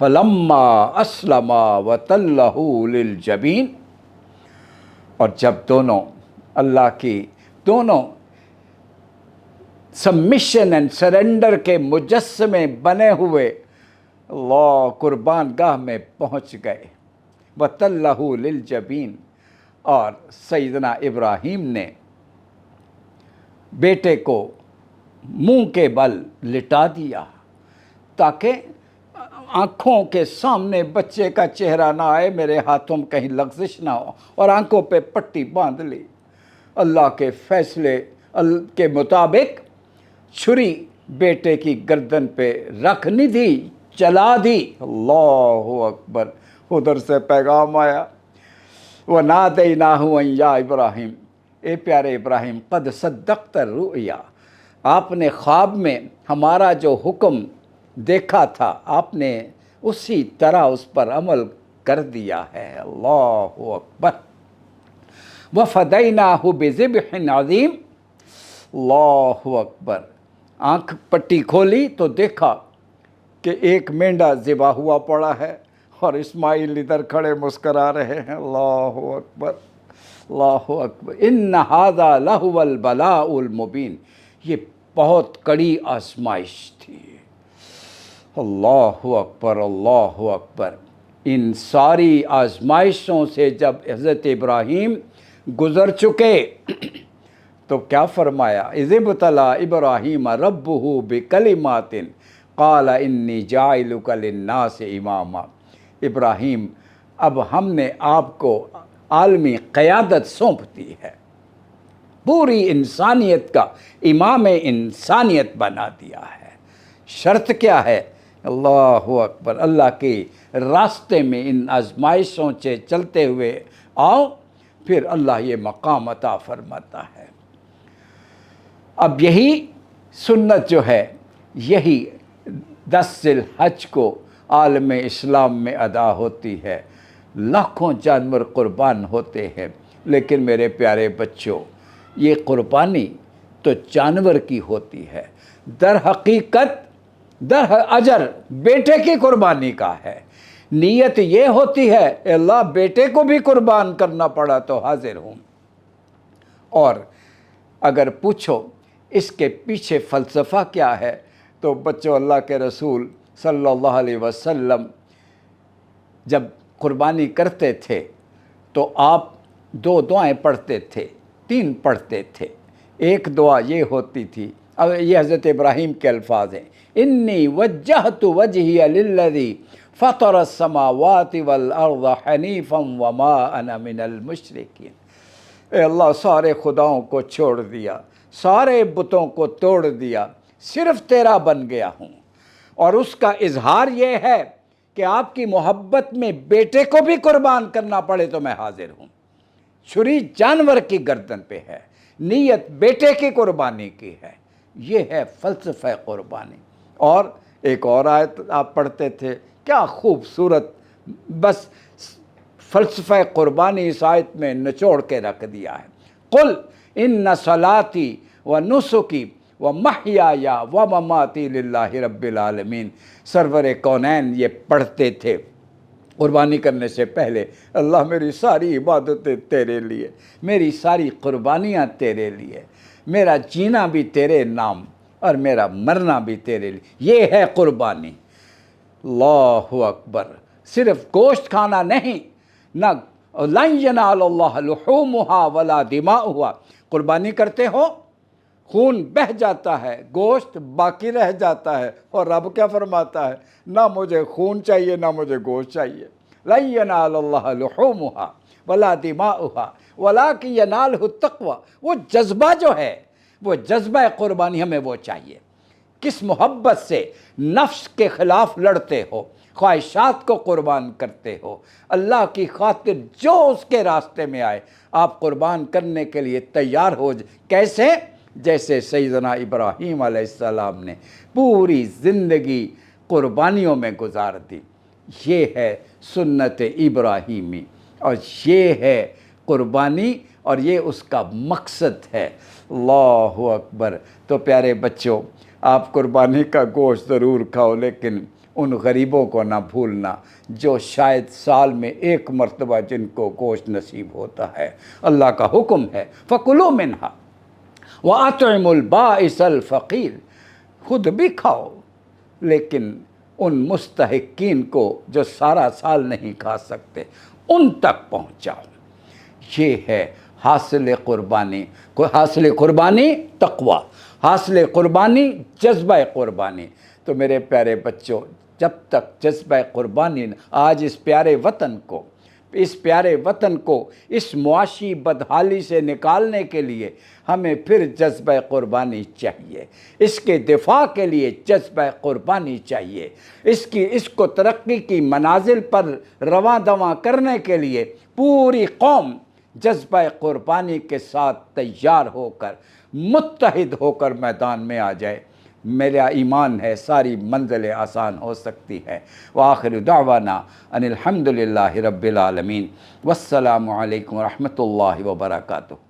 فلما اسلم وتلہ للجبین، اور جب دونوں اللہ کی دونوں سبمیشن اینڈ سرنڈر کے مجسمے بنے ہوئے اللہ قربان گاہ میں پہنچ گئے، وَتَلَّهُ لِلْجَبِينِ، اور سیدنا ابراہیم نے بیٹے کو منہ کے بل لٹا دیا تاکہ آنکھوں کے سامنے بچے کا چہرہ نہ آئے، میرے ہاتھوں میں کہیں لغزش نہ ہو، اور آنکھوں پہ پٹی باندھ لی۔ اللہ کے فیصلے کے مطابق چھری بیٹے کی گردن پہ رکھنی تھی، چلا دی۔ اللہ اکبر، ادھر سے پیغام آیا، وَنَادَيْنَاهُ أَن يَا ابراہیم، اے پیارے ابراہیم، قد صدقت الرؤیا، آپ نے خواب میں ہمارا جو حکم دیکھا تھا آپ نے اسی طرح اس پر عمل کر دیا ہے۔ اللہ اکبر۔ وَفَدَيْنَاهُ بِذِبْحٍ عَظِيمٍ، اللہ اکبر۔ آنکھ پٹی کھولی تو دیکھا کہ ایک مینڈا ذبح ہوا پڑا ہے، اور اسماعیل ادھر کھڑے مسکرا رہے ہیں۔ اللہ اکبر، اللہ اکبر۔ ان ھذا لہو البلاء المبین، یہ بہت کڑی آزمائش تھی۔ اللہ اکبر، اللہ اکبر۔ ان ساری آزمائشوں سے جب حضرت ابراہیم گزر چکے تو کیا فرمایا؟ اذ ابتلی ابراہیم ربہ بکلمات قال انی جاعلک للناس اماما، ابراہیم اب ہم نے آپ کو عالمی قیادت سونپ دی ہے، پوری انسانیت کا امام انسانیت بنا دیا ہے۔ شرط کیا ہے؟ اللہ اکبر، اللہ کے راستے میں ان آزمائشوں سے چلتے ہوئے آؤ، پھر اللہ یہ مقام عطا فرماتا ہے۔ اب یہی سنت جو ہے، یہی 10 ذی الحج کو عالم اسلام میں ادا ہوتی ہے، لاکھوں جانور قربان ہوتے ہیں، لیکن میرے پیارے بچوں، یہ قربانی تو جانور کی ہوتی ہے، در حقیقت اجر بیٹے کی قربانی کا ہے۔ نیت یہ ہوتی ہے اے اللہ بیٹے کو بھی قربان کرنا پڑا تو حاضر ہوں۔ اور اگر پوچھو اس کے پیچھے فلسفہ کیا ہے تو بچوں، اللہ کے رسول صلی اللہ علیہ وسلم جب قربانی کرتے تھے تو آپ 2 دعائیں پڑھتے تھے، 3 پڑھتے تھے۔ ایک دعا یہ ہوتی تھی، اب یہ حضرت ابراہیم کے الفاظ ہیں، انی وجہت وجہی للذی فطر السماوات والارض حنیفا وما انا من المشرکین، اے اللہ سارے خداؤں کو چھوڑ دیا، سارے بتوں کو توڑ دیا، صرف تیرا بن گیا ہوں، اور اس کا اظہار یہ ہے کہ آپ کی محبت میں بیٹے کو بھی قربان کرنا پڑے تو میں حاضر ہوں۔ چھری جانور کی گردن پہ ہے، نیت بیٹے کی قربانی کی ہے، یہ ہے فلسفہ قربانی۔ اور ایک اور آیت آپ پڑھتے تھے، کیا خوبصورت، بس فلسفہ قربانی اس آیت میں نچوڑ کے رکھ دیا ہے، قل ان صلاتی و نسکی و محیای و مماتی للہ رب العالمین۔ سرور کونین یہ پڑھتے تھے قربانی کرنے سے پہلے، اللہ میری ساری عبادتیں تیرے لیے، میری ساری قربانیاں تیرے لیے، میرا جینا بھی تیرے نام اور میرا مرنا بھی تیرے لیے، یہ ہے قربانی۔ اللہ اکبر، صرف گوشت کھانا نہیں، نہ لن ینال اللہ لحومہا ولا دماؤہا، قربانی کرتے ہو خون بہہ جاتا ہے، گوشت باقی رہ جاتا ہے، اور رب کیا فرماتا ہے؟ نہ مجھے خون چاہیے نہ مجھے گوشت چاہیے۔ لن ینال اللہ لحومہا ولا دماؤہا ولکن ینالہ التقوی، وہ جذبہ جو ہے، وہ جذبہ قربانی ہمیں وہ چاہیے۔ کس محبت سے نفس کے خلاف لڑتے ہو، خواہشات کو قربان کرتے ہو، اللہ کی خاطر جو اس کے راستے میں آئے آپ قربان کرنے کے لیے تیار ہو کیسے؟ جیسے سیدنا ابراہیم علیہ السلام نے پوری زندگی قربانیوں میں گزار دی۔ یہ ہے سنت ابراہیمی، اور یہ ہے قربانی، اور یہ اس کا مقصد ہے۔ اللہ اکبر۔ تو پیارے بچوں، آپ قربانی کا گوشت ضرور کھاؤ، لیکن ان غریبوں کو نہ بھولنا جو شاید سال میں ایک مرتبہ جن کو گوشت نصیب ہوتا ہے۔ اللہ کا حکم ہے فَكُلُوا مِنْهَا وَأَطْعِمُوا الْبَائِسَ الْفَقِيرَ، خود بھی کھاؤ لیکن ان مستحقین کو جو سارا سال نہیں کھا سکتے ان تک پہنچاؤ۔ یہ ہے حاصل قربانی۔ حاصل قربانی تقوی، حاصل قربانی جذبہ قربانی۔ تو میرے پیارے بچوں، جب تک جذبہ قربانی آج اس پیارے وطن کو اس معاشی بدحالی سے نکالنے کے لیے ہمیں پھر جذبہ قربانی چاہیے، اس کے دفاع کے لیے جذبہ قربانی چاہیے، اس کو ترقی کی منازل پر رواں دواں کرنے کے لیے پوری قوم جذبہ قربانی کے ساتھ تیار ہو کر متحد ہو کر میدان میں آ جائے۔ میرا ایمان ہے ساری منزلیں آسان ہو سکتی ہیں۔ وآخر دعوانا ان الحمد للہ رب العالمین، والسلام علیکم ورحمۃ اللہ وبرکاتہ۔